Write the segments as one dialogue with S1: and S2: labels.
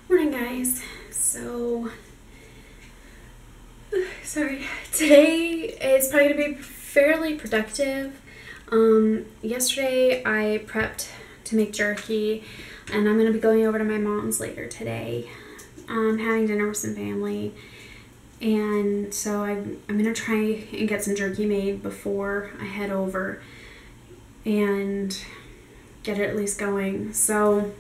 S1: Morning, guys. Sorry. Today is probably going to be fairly productive. Yesterday I prepped to make jerky, and I'm going to be going over to my mom's later today, having dinner with some family. And so I'm going to try and get some jerky made before I head over and get it at least going. So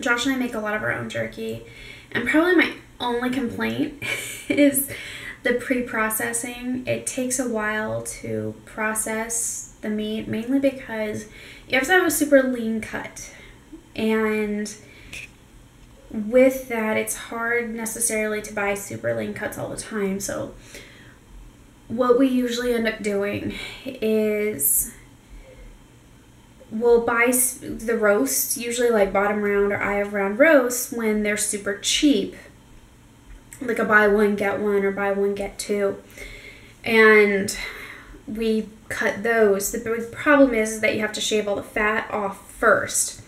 S1: Josh and I make a lot of our own jerky, and probably my only complaint is the pre-processing. It takes a while to process the meat, mainly because you have to have a super lean cut, and with that it's hard necessarily to buy super lean cuts all the time. So what we usually end up doing is we'll buy the roasts, usually like bottom round or eye of round roasts, when they're super cheap, like a buy one get one or buy one get two, and we cut those. The big problem is that you have to shave all the fat off first,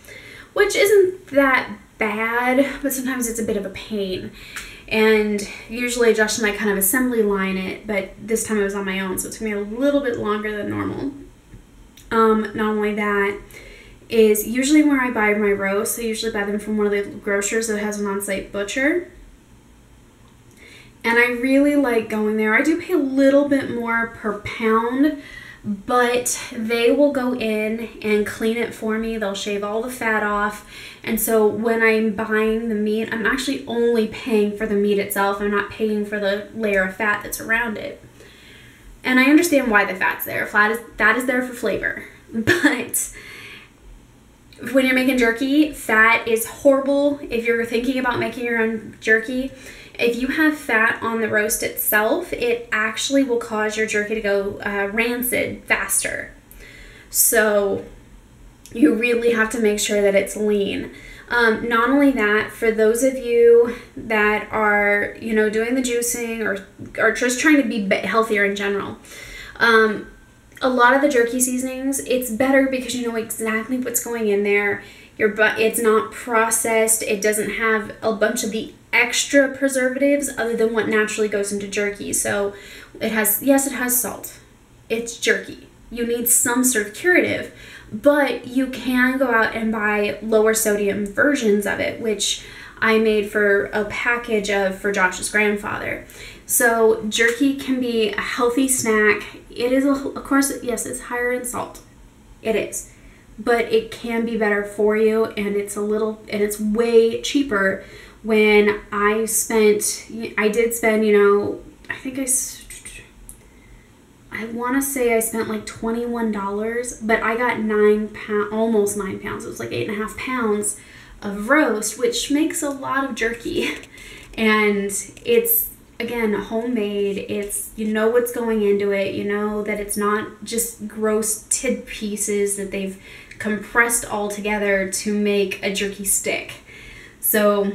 S1: which isn't that bad, but sometimes it's a bit of a pain. And usually Josh and I kind of assembly line it, but this time I was on my own, so it's gonna be a little bit longer than normal. Not only that, is usually where I buy my roasts, I usually buy them from one of the grocers that has an on-site butcher. And I really like going there. I do pay a little bit more per pound, but they will go in and clean it for me. They'll shave all the fat off. And so when I'm buying the meat, I'm actually only paying for the meat itself. I'm not paying for the layer of fat that's around it. And I understand why the fat's there. Fat is there for flavor. But when you're making jerky, fat is horrible. If you're thinking about making your own jerky, if you have fat on the roast itself, it actually will cause your jerky to go rancid faster. So you really have to make sure that it's lean. Not only that, for those of you that are, doing the juicing or are just trying to be healthier in general, a lot of the jerky seasonings, it's better because you know exactly what's going in there. It's not processed. It doesn't have a bunch of the extra preservatives other than what naturally goes into jerky. So it has salt. It's jerky. You need some sort of curative, but you can go out and buy lower sodium versions of it, which I made for a package for Josh's grandfather. So jerky can be a healthy snack. It is, of course, yes, it's higher in salt. It is. But it can be better for you, and it's way cheaper. When I did spend, I want to say I spent like $21, but I got almost 9 pounds. It was like 8.5 pounds of roast, which makes a lot of jerky. And it's, again, homemade. It's, what's going into it. You know that it's not just gross tid pieces that they've compressed all together to make a jerky stick. So,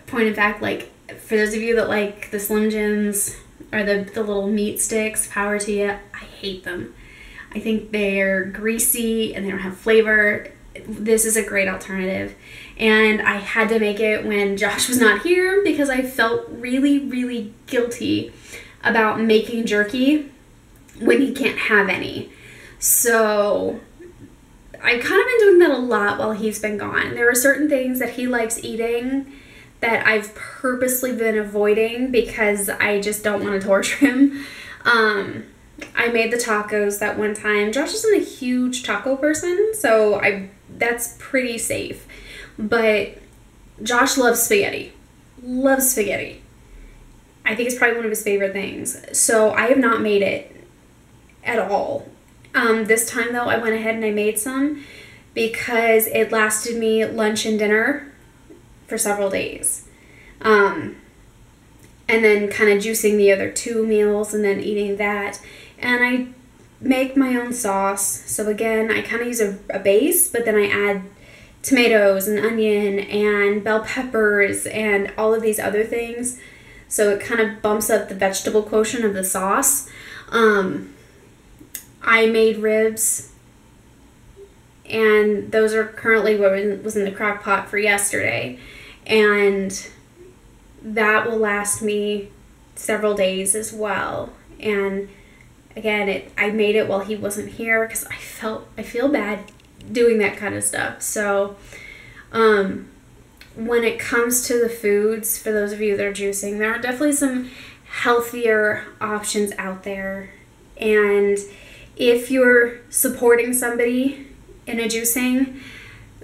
S1: point of fact, like, for those of you that like the Slim Jims or the little meat sticks, power to you. I hate them. I think they're greasy and they don't have flavor. This is a great alternative. And I had to make it when Josh was not here because I felt really, really guilty about making jerky when he can't have any. So I've kind of been doing that a lot while he's been gone. There are certain things that he likes eating that I've purposely been avoiding because I just don't want to torture him. I made the tacos that one time. Josh isn't a huge taco person, so that's pretty safe. But Josh loves spaghetti. Loves spaghetti. I think it's probably one of his favorite things. So I have not made it at all. This time, though, I went ahead and I made some because it lasted me lunch and dinner for several days. And then kind of juicing the other 2 meals and then eating that. And I make my own sauce. So again, I kind of use a base, but then I add tomatoes and onion and bell peppers and all of these other things. So it kind of bumps up the vegetable quotient of the sauce. I made ribs, and those are currently what was in the crock pot for yesterday. and that will last me several days as well. And again, I made it while he wasn't here because I feel bad doing that kind of stuff. So when it comes to the foods, for those of you that are juicing, there are definitely some healthier options out there. And if you're supporting somebody in a juicing,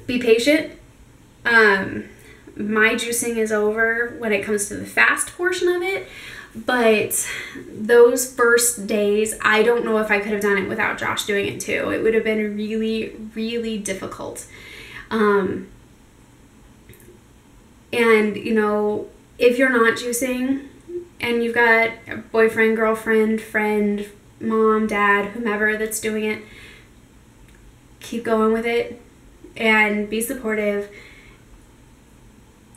S1: be patient. My juicing is over when it comes to the fast portion of it, but those first days, I don't know if I could have done it without Josh doing it too. It would have been really, really difficult. And you know, if you're not juicing and you've got a boyfriend, girlfriend, friend, mom, dad, whomever that's doing it, keep going with it and be supportive.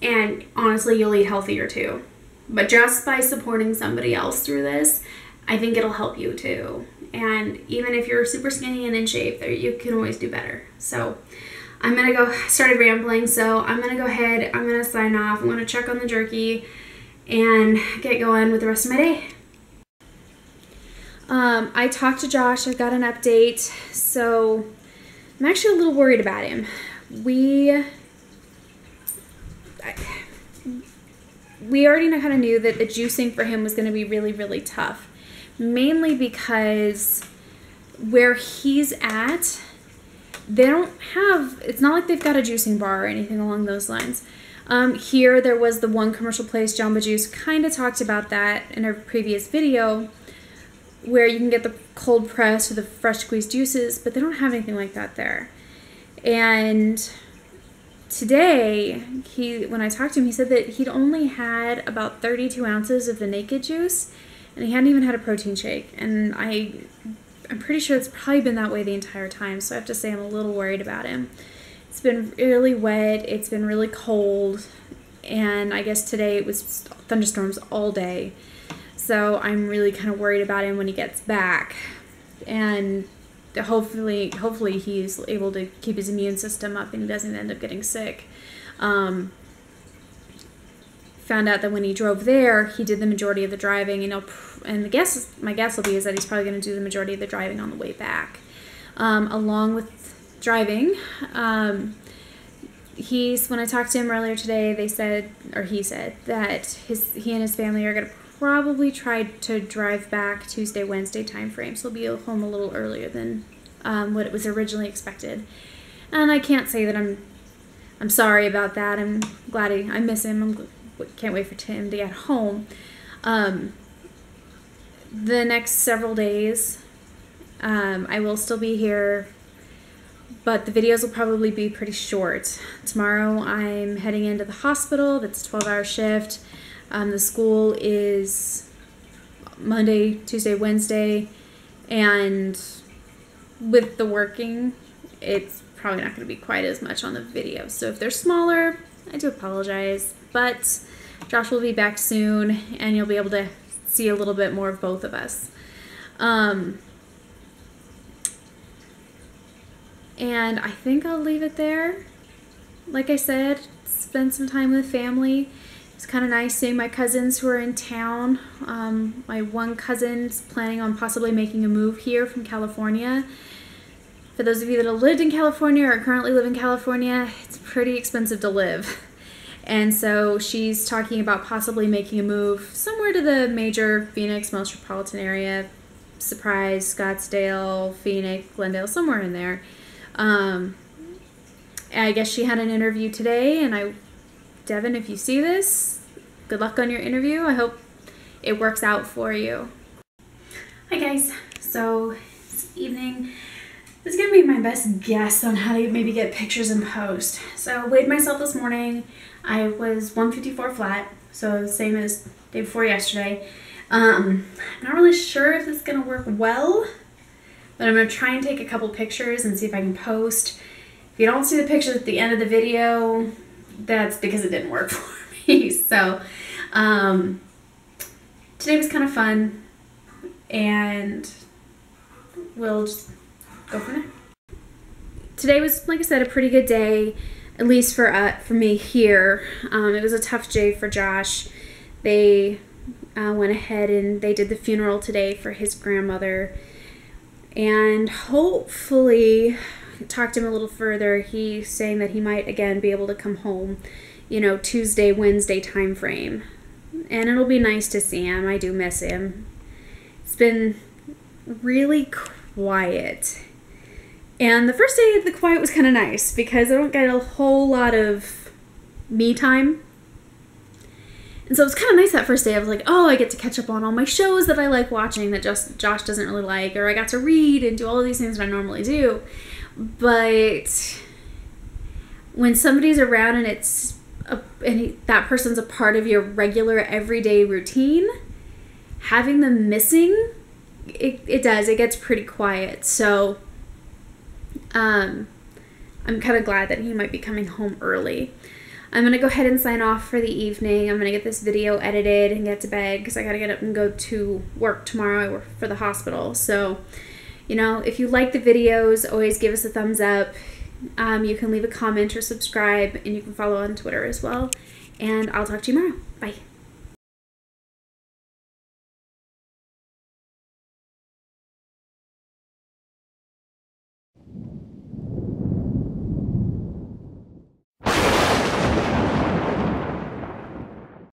S1: And honestly, you'll eat healthier too. But just by supporting somebody else through this, I think it'll help you too. And even if you're super skinny and in shape, you can always do better. So I'm going to go, started rambling, so I'm going to go ahead, I'm going to sign off. I'm going to check on the jerky and get going with the rest of my day. I talked to Josh, I got an update, so I'm actually a little worried about him. We already kind of knew that the juicing for him was going to be really, really tough. Mainly because where he's at, they don't have, it's not like they've got a juicing bar or anything along those lines. Here, there was the one commercial place, Jamba Juice, kind of talked about that in a previous video, where you can get the cold press or the fresh squeezed juices, but they don't have anything like that there. And today, when I talked to him, he said that he'd only had about 32 ounces of the Naked juice, and he hadn't even had a protein shake. And I'm pretty sure it's probably been that way the entire time, so I have to say I'm a little worried about him. It's been really wet, it's been really cold, and I guess today it was thunderstorms all day. So I'm really kind of worried about him when he gets back. And hopefully he's able to keep his immune system up and he doesn't end up getting sick. Found out that when he drove there, he did the majority of the driving, and my guess will be is that he's probably going to do the majority of the driving on the way back. Along with driving, when I talked to him earlier today, he said that he and his family are going to probably try to drive back Tuesday, Wednesday time frame, so he'll be home a little earlier than what it was originally expected. And I can't say that I'm sorry about that. I'm glad I miss him. Can't wait for him to get home. The next several days, I will still be here, but the videos will probably be pretty short. Tomorrow I'm heading into the hospital. That's a 12-hour shift. The school is Monday, Tuesday, Wednesday, and with the working, it's probably not going to be quite as much on the video. So if they're smaller, I do apologize, but Josh will be back soon, and you'll be able to see a little bit more of both of us. And I think I'll leave it there. Like I said, spend some time with family. It's kind of nice seeing my cousins who are in town. My one cousin's planning on possibly making a move here from California. For those of you that have lived in California or currently live in California, it's pretty expensive to live. And so she's talking about possibly making a move somewhere to the major Phoenix metropolitan area. Surprise, Scottsdale, Phoenix, Glendale, somewhere in there. I guess she had an interview today, and Devin, if you see this, good luck on your interview. I hope it works out for you. Hi guys, so this evening, this is going to be my best guess on how to maybe get pictures in post. So I weighed myself this morning. I was 154 flat, so the same as the day before yesterday. I'm not really sure if this is going to work well, but I'm going to try and take a couple pictures and see if I can post. If you don't see the pictures at the end of the video, that's because it didn't work for me. So today was kind of fun, and we'll just go from there. Today was, like I said, a pretty good day. at least for me here. It was a tough day for Josh. They went ahead and they did the funeral today for his grandmother. And hopefully, talked to him a little further. He's saying that he might again be able to come home, Tuesday, Wednesday time frame. And it'll be nice to see him. I do miss him. It's been really quiet. And the first day the quiet was kind of nice because I don't get a whole lot of me time. And so it was kind of nice that first day. I was like, oh, I get to catch up on all my shows that I like watching that Josh doesn't really like, or I got to read and do all of these things that I normally do. But when somebody's around and that person's a part of your regular everyday routine, having them missing, it gets pretty quiet. So I'm kind of glad that he might be coming home early. I'm going to go ahead and sign off for the evening. I'm going to get this video edited and get to bed because I got to get up and go to work tomorrow. I work for the hospital. So, if you like the videos, always give us a thumbs up. You can leave a comment or subscribe, and you can follow on Twitter as well. And I'll talk to you tomorrow. Bye.